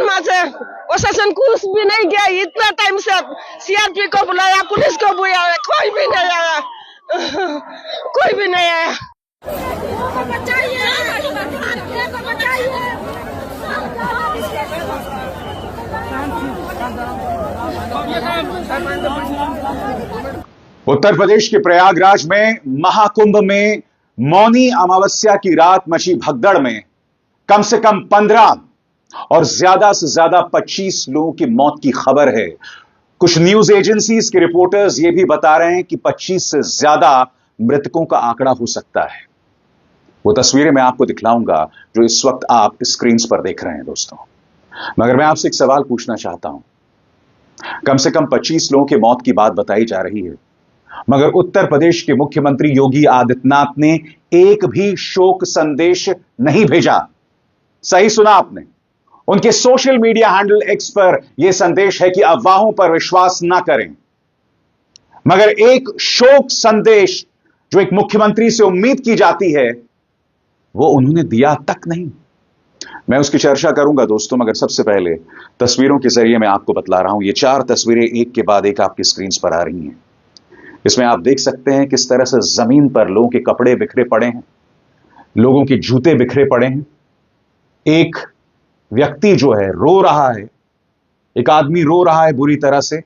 में से प्रशासन कुछ भी नहीं किया। इतना टाइम से सीआरपी को बुलाया, पुलिस को बुलाया, कोई भी नहीं आया, कोई भी नहीं आया। उत्तर प्रदेश के प्रयागराज में महाकुंभ में मौनी अमावस्या की रात मची भगदड़ में कम से कम 15 और ज्यादा से ज्यादा 25 लोगों की मौत की खबर है। कुछ न्यूज एजेंसीज के रिपोर्टर्स यह भी बता रहे हैं कि 25 से ज्यादा मृतकों का आंकड़ा हो सकता है। वो तस्वीरें मैं आपको दिखलाऊंगा जो इस वक्त आप स्क्रीन पर देख रहे हैं दोस्तों। मगर मैं आपसे एक सवाल पूछना चाहता हूं। कम से कम 25 लोगों की मौत की बात बताई जा रही है, मगर उत्तर प्रदेश के मुख्यमंत्री योगी आदित्यनाथ ने एक भी शोक संदेश नहीं भेजा। सही सुना आपने, उनके सोशल मीडिया हैंडल एक्स पर यह संदेश है कि अफवाहों पर विश्वास ना करें। मगर एक शोक संदेश जो एक मुख्यमंत्री से उम्मीद की जाती है वो उन्होंने दिया तक नहीं। मैं उसकी चर्चा करूंगा दोस्तों, मगर सबसे पहले तस्वीरों के जरिए मैं आपको बतला रहा हूं। ये 4 तस्वीरें एक के बाद एक आपकी स्क्रीन पर आ रही हैं। इसमें आप देख सकते हैं किस तरह से जमीन पर लोगों के कपड़े बिखरे पड़े हैं, लोगों के जूते बिखरे पड़े हैं। एक व्यक्ति जो है रो रहा है, एक आदमी रो रहा है बुरी तरह से,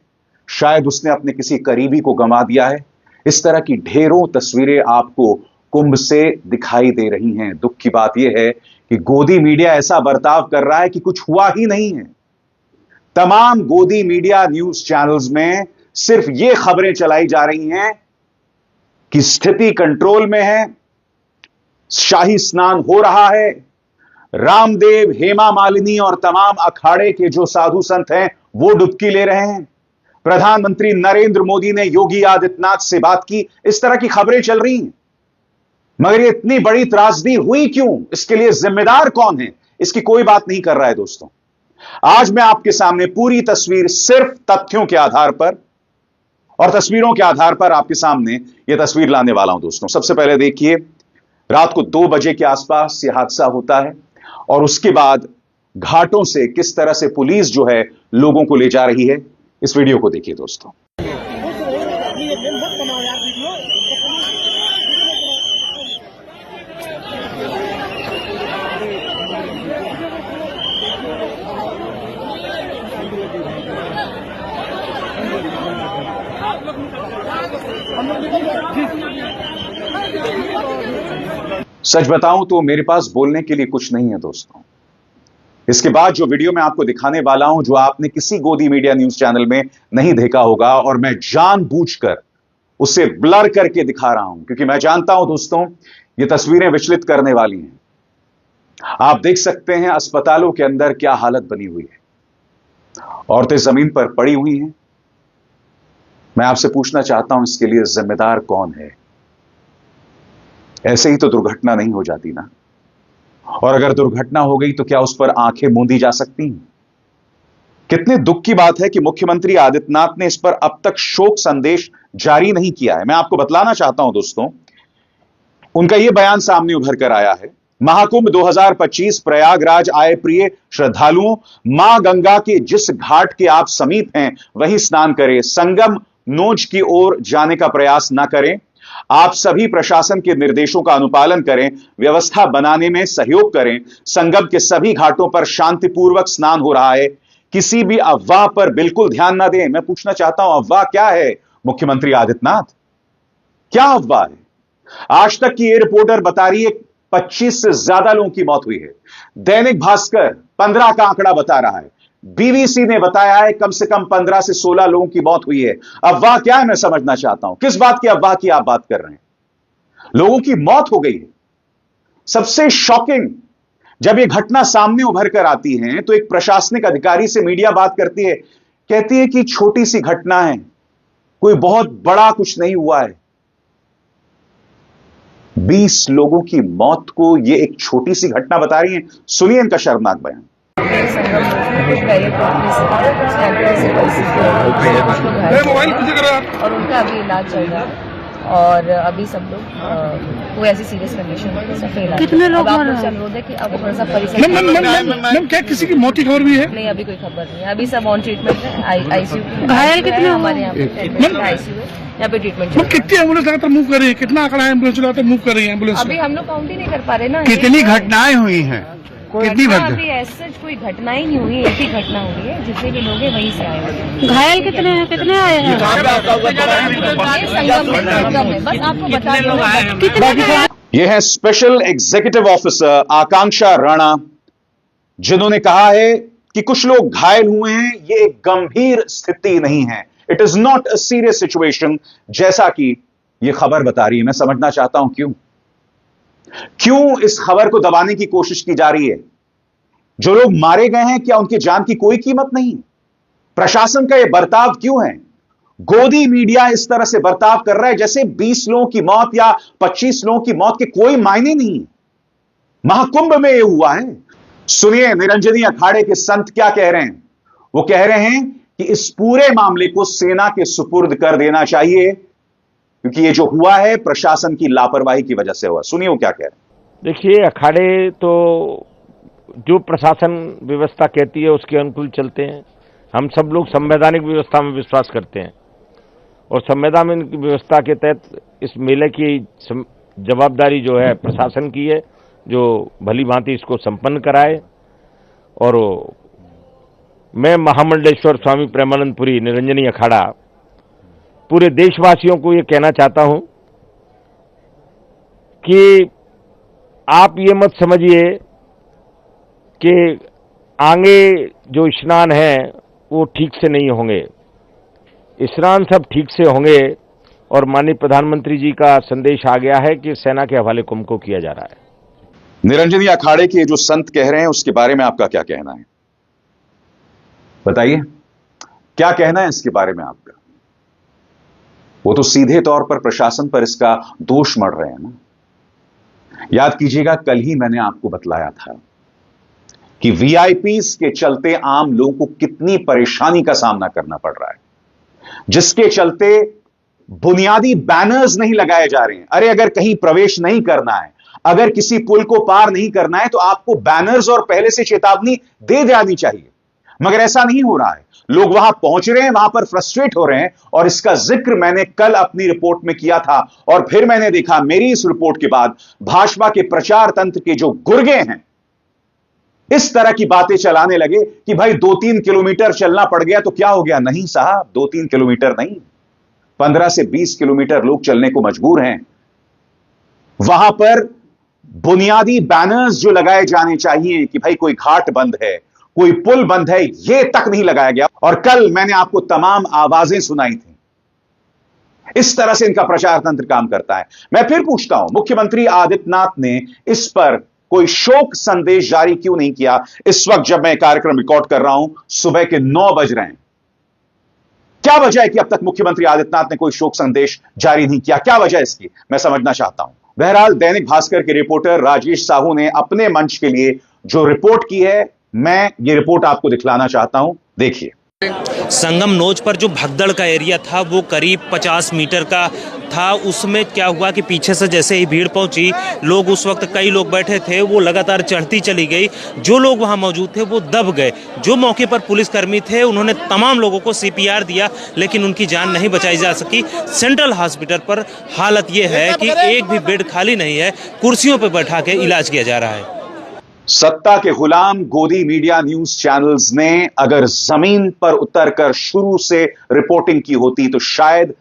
शायद उसने अपने किसी करीबी को गंवा दिया है। इस तरह की ढेरों तस्वीरें आपको कुंभ से दिखाई दे रही हैं। दुख की बात यह है कि गोदी मीडिया ऐसा बर्ताव कर रहा है कि कुछ हुआ ही नहीं है। तमाम गोदी मीडिया न्यूज चैनल्स में सिर्फ ये खबरें चलाई जा रही हैं कि स्थिति कंट्रोल में है, शाही स्नान हो रहा है, रामदेव, हेमा मालिनी और तमाम अखाड़े के जो साधु संत हैं वो डुबकी ले रहे हैं। प्रधानमंत्री नरेंद्र मोदी ने योगी आदित्यनाथ से बात की, इस तरह की खबरें चल रही हैं। मगर ये इतनी बड़ी त्रासदी हुई क्यों, इसके लिए जिम्मेदार कौन है, इसकी कोई बात नहीं कर रहा है दोस्तों। आज मैं आपके सामने पूरी तस्वीर सिर्फ तथ्यों के आधार पर और तस्वीरों के आधार पर आपके सामने यह तस्वीर लाने वाला हूं दोस्तों। सबसे पहले देखिए, रात को 2 बजे के आसपास यह हादसा होता है और उसके बाद घाटों से किस तरह से पुलिस जो है लोगों को ले जा रही है। इस वीडियो को देखिए दोस्तों। सच बताऊं तो मेरे पास बोलने के लिए कुछ नहीं है दोस्तों। इसके बाद जो वीडियो मैं आपको दिखाने वाला हूं, जो आपने किसी गोदी मीडिया न्यूज चैनल में नहीं देखा होगा, और मैं जानबूझकर उसे ब्लर करके दिखा रहा हूं क्योंकि मैं जानता हूं दोस्तों ये तस्वीरें विचलित करने वाली हैं। आप देख सकते हैं अस्पतालों के अंदर क्या हालत बनी हुई है, औरतें जमीन पर पड़ी हुई हैं। मैं आपसे पूछना चाहता हूं इसके लिए जिम्मेदार कौन है। ऐसे ही तो दुर्घटना नहीं हो जाती ना, और अगर दुर्घटना हो गई तो क्या उस पर आंखें मूंदी जा सकती हैं। कितने दुख की बात है कि मुख्यमंत्री आदित्यनाथ ने इस पर अब तक शोक संदेश जारी नहीं किया है। मैं आपको बतलाना चाहता हूं दोस्तों, उनका यह बयान सामने उभर कर आया है। महाकुंभ 2025 प्रयागराज आए प्रिय श्रद्धालुओं, मां गंगा के जिस घाट के आप समीप हैं वहीं स्नान करें, संगम नोज की ओर जाने का प्रयास ना करें। आप सभी प्रशासन के निर्देशों का अनुपालन करें, व्यवस्था बनाने में सहयोग करें। संगम के सभी घाटों पर शांतिपूर्वक स्नान हो रहा है, किसी भी अफवाह पर बिल्कुल ध्यान ना दें। मैं पूछना चाहता हूं अफवाह क्या है मुख्यमंत्री आदित्यनाथ, क्या अफवाह है? आज तक की ये रिपोर्टर बता रही है 25 से ज्यादा लोगों की मौत हुई है। दैनिक भास्कर 15 का आंकड़ा बता रहा है। बीबीसी ने बताया है कम से कम 15 से 16 लोगों की मौत हुई है। अफवाह क्या है मैं समझना चाहता हूं, किस बात की अफवाह की आप बात कर रहे हैं? लोगों की मौत हो गई है। सबसे शॉकिंग, जब यह घटना सामने उभर कर आती है तो एक प्रशासनिक अधिकारी से मीडिया बात करती है, कहती है कि छोटी सी घटना है, कोई बहुत बड़ा कुछ नहीं हुआ है। 20 लोगों की मौत को यह एक छोटी सी घटना बता रही है। सुनिए इनका शर्मनाक बयान। और उनका अभी इलाज चल रहा है। और अभी सब लोग कोई ऐसी सीरियस कंडीशन में फेल कितने लोग आप मर लोग रहे से हैं? अनुरोध है कि अब थोड़ा सा परिसर मैम क्या किसी की मौत की खबर भी है? नहीं, अभी कोई खबर नहीं है, अभी सब ऑन ट्रीटमेंट है। आईसीयू घायल कितने हुए? हमारे यहाँ पे आईसीयू है, यहाँ पे ट्रीटमेंट चल रहा कितनी एम्बुलेंस लगातार मूव कर रही है? कितना आंकड़ा है एम्बुलेंस लगातार मूव कर रही है एम्बुलेंस? है। अभी हम लोग काउंट ही नहीं कर पा रहे ना। कितनी घटनाएं हुई हैं? कितनी घटना घटना? अभी ऐसे कोई घटना ही नहीं हुई, एक ही घटना हुई है, जितने भी लोग हैं वहीं से आए हैं। घायल कितने हैं? कितने आए हैं? ये संगम है, बस आपको बता दें कितने? ये है स्पेशल एग्जीक्यूटिव ऑफिसर आकांक्षा राणा, जिन्होंने कहा है कि कुछ लोग घायल हुए हैं, ये एक गंभीर स्थिति नहीं है, it is not a serious situation, जैसा कि यह खबर बता रही है। मैं समझना चाहता हूं क्यों इस खबर को दबाने की कोशिश की जा रही है। जो लोग मारे गए हैं, क्या उनकी जान की कोई कीमत नहीं? प्रशासन का यह बर्ताव क्यों है? गोदी मीडिया इस तरह से बर्ताव कर रहा है जैसे 20 लोगों की मौत या 25 लोगों की मौत के कोई मायने नहीं। महाकुंभ में यह हुआ है। सुनिए निरंजनी अखाड़े के संत क्या कह रहे हैं। वो कह रहे हैं कि इस पूरे मामले को सेना के सुपुर्द कर देना चाहिए, क्योंकि ये जो हुआ है प्रशासन की लापरवाही की वजह से हुआ। सुनिए वो क्या कह रहे हैं। देखिए, अखाड़े तो जो प्रशासन व्यवस्था कहती है उसके अनुकूल चलते हैं। हम सब लोग संवैधानिक व्यवस्था में विश्वास करते हैं और संवैधानिक व्यवस्था के तहत इस मेले की जवाबदारी जो है प्रशासन की है, जो भली भांति इसको संपन्न कराए। और मैं महामंडलेश्वर स्वामी प्रेमानंदपुरी निरंजनी अखाड़ा पूरे देशवासियों को ये कहना चाहता हूं कि आप ये मत समझिए कि आगे जो स्नान है वो ठीक से नहीं होंगे। स्नान सब ठीक से होंगे और माननीय प्रधानमंत्री जी का संदेश आ गया है कि सेना के हवाले कुंभ को किया जा रहा है। निरंजनी अखाड़े के जो संत कह रहे हैं उसके बारे में आपका क्या कहना है? बताइए, क्या कहना है इसके बारे में आपका? वो तो सीधे तौर पर प्रशासन पर इसका दोष मढ़ रहे हैं ना। याद कीजिएगा, कल ही मैंने आपको बतलाया था कि वीआईपीज के चलते आम लोगों को कितनी परेशानी का सामना करना पड़ रहा है, जिसके चलते बुनियादी बैनर्स नहीं लगाए जा रहे हैं। अरे अगर कहीं प्रवेश नहीं करना है, अगर किसी पुल को पार नहीं करना है, तो आपको बैनर्स और पहले से चेतावनी दे जानी चाहिए, मगर ऐसा नहीं हो रहा है। लोग वहां पहुंच रहे हैं, वहां पर फ्रस्ट्रेट हो रहे हैं। और इसका जिक्र मैंने कल अपनी रिपोर्ट में किया था और फिर मैंने देखा मेरी इस रिपोर्ट के बाद भाजपा के प्रचार तंत्र के जो गुर्गे हैं इस तरह की बातें चलाने लगे कि भाई 2-3 किलोमीटर चलना पड़ गया तो क्या हो गया। नहीं साहब, 2-3 किलोमीटर नहीं, 15 से 20 किलोमीटर लोग चलने को मजबूर हैं। वहां पर बुनियादी बैनर्स जो लगाए जाने चाहिए कि भाई कोई घाट बंद है, कोई पुल बंद है, यह तक नहीं लगाया गया। और कल मैंने आपको तमाम आवाजें सुनाई थी। इस तरह से इनका प्रचार तंत्र काम करता है। मैं फिर पूछता हूं, मुख्यमंत्री आदित्यनाथ ने इस पर कोई शोक संदेश जारी क्यों नहीं किया? इस वक्त जब मैं कार्यक्रम रिकॉर्ड कर रहा हूं, सुबह के 9 बज रहे हैं। क्या वजह है कि अब तक मुख्यमंत्री आदित्यनाथ ने कोई शोक संदेश जारी नहीं किया? क्या वजह है इसकी, मैं समझना चाहता हूं। बहरहाल दैनिक भास्कर के रिपोर्टर राजेश साहू ने अपने मंच के लिए जो रिपोर्ट की है, मैं ये रिपोर्ट आपको दिखलाना चाहता हूं। देखिए, संगम नोच पर जो भगदड़ का एरिया था वो करीब 50 मीटर का था। उसमें क्या हुआ कि पीछे से जैसे ही भीड़ पहुंची, लोग उस वक्त कई लोग बैठे थे, वो लगातार चढ़ती चली गई। जो लोग वहां मौजूद थे वो दब गए। जो मौके पर पुलिसकर्मी थे उन्होंने तमाम लोगों को सीपीआर दिया, लेकिन उनकी जान नहीं बचाई जा सकी। सेंट्रल हॉस्पिटल पर हालत ये है कि एक भी बेड खाली नहीं है, कुर्सियों पर बैठा के इलाज किया जा रहा है। सत्ता के गुलाम गोदी मीडिया न्यूज चैनल्स ने अगर जमीन पर उतरकर शुरू से रिपोर्टिंग की होती तो शायद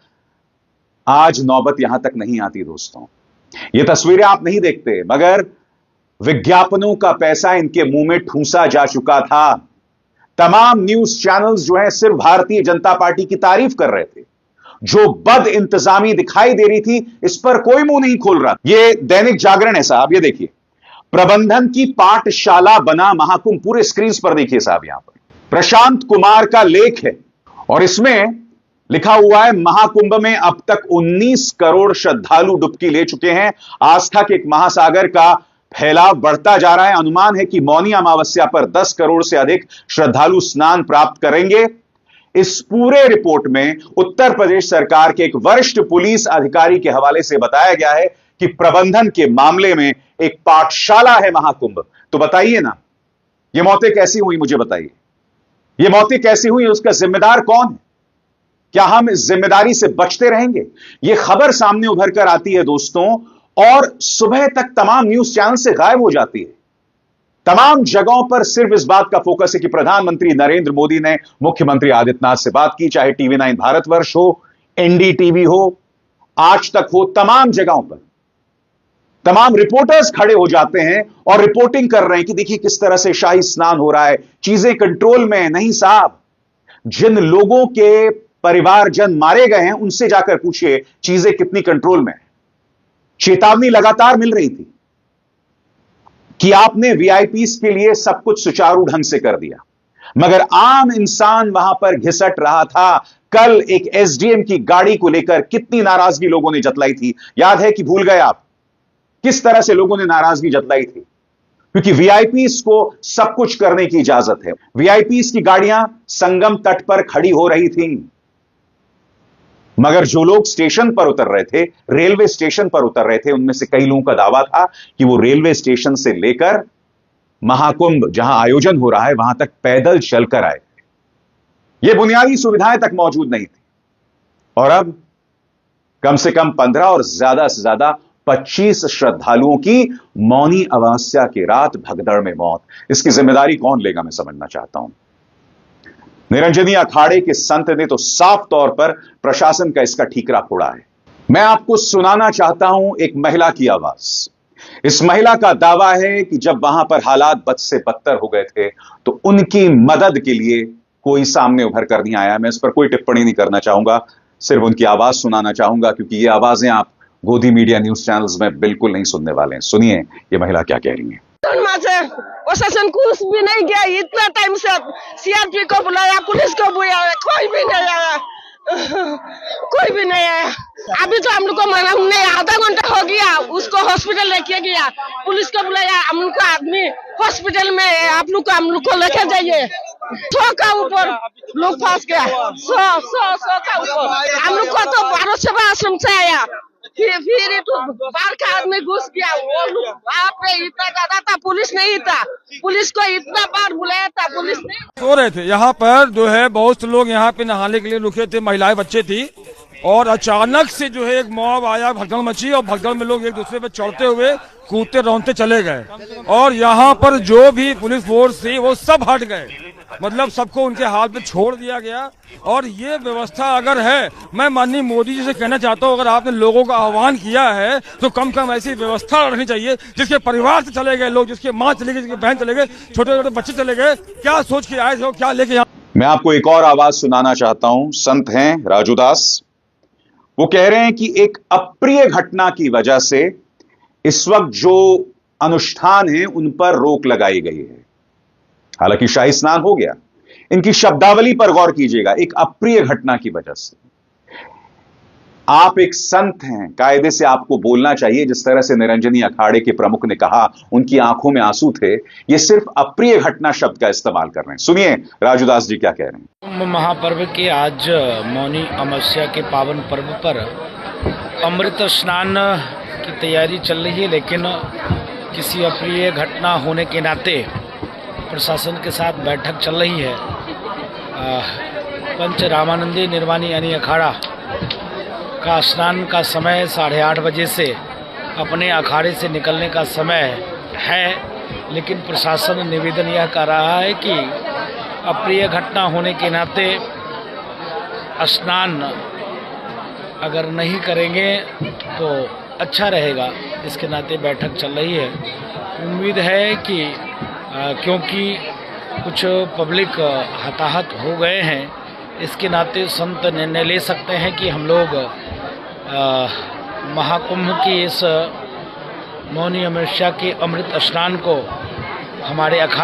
आज नौबत यहां तक नहीं आती। दोस्तों, ये तस्वीरें आप नहीं देखते, मगर विज्ञापनों का पैसा इनके मुंह में ठूंसा जा चुका था। तमाम न्यूज चैनल्स जो है सिर्फ भारतीय जनता पार्टी की तारीफ कर रहे थे। जो बद इंतजामी दिखाई दे रही थी, इस पर कोई मुंह नहीं खोल रहा। ये दैनिक जागरण है साहब, ये देखिए, प्रबंधन की पाठशाला बना महाकुंभ। पूरे स्क्रीन पर देखिए साहब, यहां पर प्रशांत कुमार का लेख है और इसमें लिखा हुआ है, महाकुंभ में अब तक 19 करोड़ श्रद्धालु डुबकी ले चुके हैं। आस्था के एक महासागर का फैलाव बढ़ता जा रहा है। अनुमान है कि मौनी अमावस्या पर 10 करोड़ से अधिक श्रद्धालु स्नान प्राप्त करेंगे। इस पूरे रिपोर्ट में उत्तर प्रदेश सरकार के एक वरिष्ठ पुलिस अधिकारी के हवाले से बताया गया है कि प्रबंधन के मामले में एक पाठशाला है महाकुंभ। तो बताइए ना, ये मौतें कैसी हुई, मुझे बताइए, ये मौतें कैसी हुई, उसका जिम्मेदार कौन है? क्या हम इस जिम्मेदारी से बचते रहेंगे? यह खबर सामने उभर कर आती है दोस्तों, और सुबह तक तमाम न्यूज चैनल से गायब हो जाती है। तमाम जगहों पर सिर्फ इस बात का फोकस है कि प्रधानमंत्री नरेंद्र मोदी ने मुख्यमंत्री आदित्यनाथ से बात की, चाहे टीवी 9 भारतवर्ष हो, एनडीटीवी हो, आज तक हो, तमाम जगहों पर तमाम रिपोर्टर्स खड़े हो जाते हैं और रिपोर्टिंग कर रहे हैं कि देखिए किस तरह से शाही स्नान हो रहा है, चीजें कंट्रोल में है। नहीं साहब, जिन लोगों के परिवारजन मारे गए हैं उनसे जाकर पूछिए चीजें कितनी कंट्रोल में है। चेतावनी लगातार मिल रही थी कि आपने वीआईपीज के लिए सब कुछ सुचारू ढंग से कर दिया, मगर आम इंसान वहां पर घिसट रहा था। कल एक एसडीएम की गाड़ी को लेकर कितनी नाराजगी लोगों ने जतलाई थी, याद है कि भूल गए आप किस तरह से लोगों ने नाराजगी जतलाई थी? क्योंकि वीआईपीज को सब कुछ करने की इजाजत है। वीआईपीज की गाड़ियां संगम तट पर खड़ी हो रही थीं, मगर जो लोग स्टेशन पर उतर रहे थे, रेलवे स्टेशन पर उतर रहे थे, उनमें से कई लोगों का दावा था कि वो रेलवे स्टेशन से लेकर महाकुंभ जहां आयोजन हो रहा है वहां तक पैदल चलकर आए। ये बुनियादी सुविधाएं तक मौजूद नहीं थी, और अब कम से कम 15 और ज्यादा से ज्यादा 25 श्रद्धालुओं की मौनी अमावस्या की रात भगदड़ में मौत। इसकी जिम्मेदारी कौन लेगा, मैं समझना चाहता हूं। निरंजनी अखाड़े के संत ने तो साफ तौर पर प्रशासन का इसका ठीकरा फोड़ा है। मैं आपको सुनाना चाहता हूं एक महिला की आवाज। इस महिला का दावा है कि जब वहां पर हालात बद से बदतर हो गए थे तो उनकी मदद के लिए कोई सामने उभर कर नहीं आया। मैं इस पर कोई टिप्पणी नहीं करना चाहूंगा, सिर्फ उनकी आवाज सुनाना चाहूंगा, क्योंकि ये आवाजें आप गोदी मीडिया न्यूज चैनल्स में बिल्कुल नहीं सुनने वाले हैं। सुनिए ये महिला क्या कह रही है। प्रशासन कुछ भी नहीं गया, इतना टाइम से सीआरपी को बुलाया, पुलिस को बुलाया, कोई भी नहीं आया, कोई भी नहीं आया। अभी तो हम लोग को हमने आधा घंटा हो गया, उसको हॉस्पिटल लेके गया, पुलिस को बुलाया, हम लोग को आदमी हॉस्पिटल में हम लोग को लेके जाइए। 100 का ऊपर लोग फंस गया, 100 का ऊपर। हम लोग को तो भारत सेवा आश्रम से आया, फिर तो बाहर का आदमी घुस गया। वो लोग वहाँ पे इतना ज्यादा था, पुलिस नहीं था, पुलिस को इतना बार बुलाया था, पुलिस नहीं। सो रहे थे यहाँ पर, जो है बहुत से लोग यहाँ पे नहाने के लिए रुके थे, महिलाएं बच्चे थी, और अचानक से जो है एक मॉब आया, भगदड़ मची, और भगदड़ में लोग एक दूसरे पे चढ़ते हुए कूदते रौंदते चले गए, और यहाँ पर जो भी पुलिस फोर्स थी वो सब हट गए, मतलब सबको उनके हाथ पे छोड़ दिया गया। और ये व्यवस्था अगर है, मैं माननीय मोदी जी से कहना चाहता हूँ, अगर आपने लोगों का आह्वान किया है तो कम से कम ऐसी व्यवस्था रखनी चाहिए। जिसके परिवार से चले गए लोग, जिसके माँ चले गई, जिसके बहन चले गए, छोटे छोटे बच्चे चले गए, क्या सोच के आए थे, क्या लेके यहाँ। मैं आपको एक और आवाज सुनाना चाहता हूं। संत हैं राजूदास, वो कह रहे हैं कि एक अप्रिय घटना की वजह से इस वक्त जो अनुष्ठान है उन पर रोक लगाई गई है। हालांकि शाही स्नान हो गया, इनकी शब्दावली पर गौर कीजिएगा, एक अप्रिय घटना की वजह से। आप एक संत हैं, कायदे से आपको बोलना चाहिए, जिस तरह से निरंजनी अखाड़े के प्रमुख ने कहा, उनकी आंखों में आंसू थे, ये सिर्फ अप्रिय घटना शब्द का इस्तेमाल कर रहे हैं। सुनिए राजूदास जी क्या कह रहे हैं। कुंभ महापर्व के आज मौनी अमावस्या के पावन पर्व पर अमृत स्नान की तैयारी चल रही है, लेकिन किसी अप्रिय घटना होने के नाते प्रशासन के साथ बैठक चल रही है। पंच रामानंदी निर्वाणी यानी अखाड़ा का स्नान का समय 8:30 बजे से अपने अखाड़े से निकलने का समय है, लेकिन प्रशासन निवेदन यह कर रहा है कि अप्रिय घटना होने के नाते स्नान अगर नहीं करेंगे तो अच्छा रहेगा। इसके नाते बैठक चल रही है। उम्मीद है कि क्योंकि कुछ पब्लिक हताहत हो गए हैं, इसके नाते संत निर्णय ले सकते हैं कि हम लोग महाकुंभ की इस मौनी अमावस्या के अमृत स्नान को हमारे अखाड़े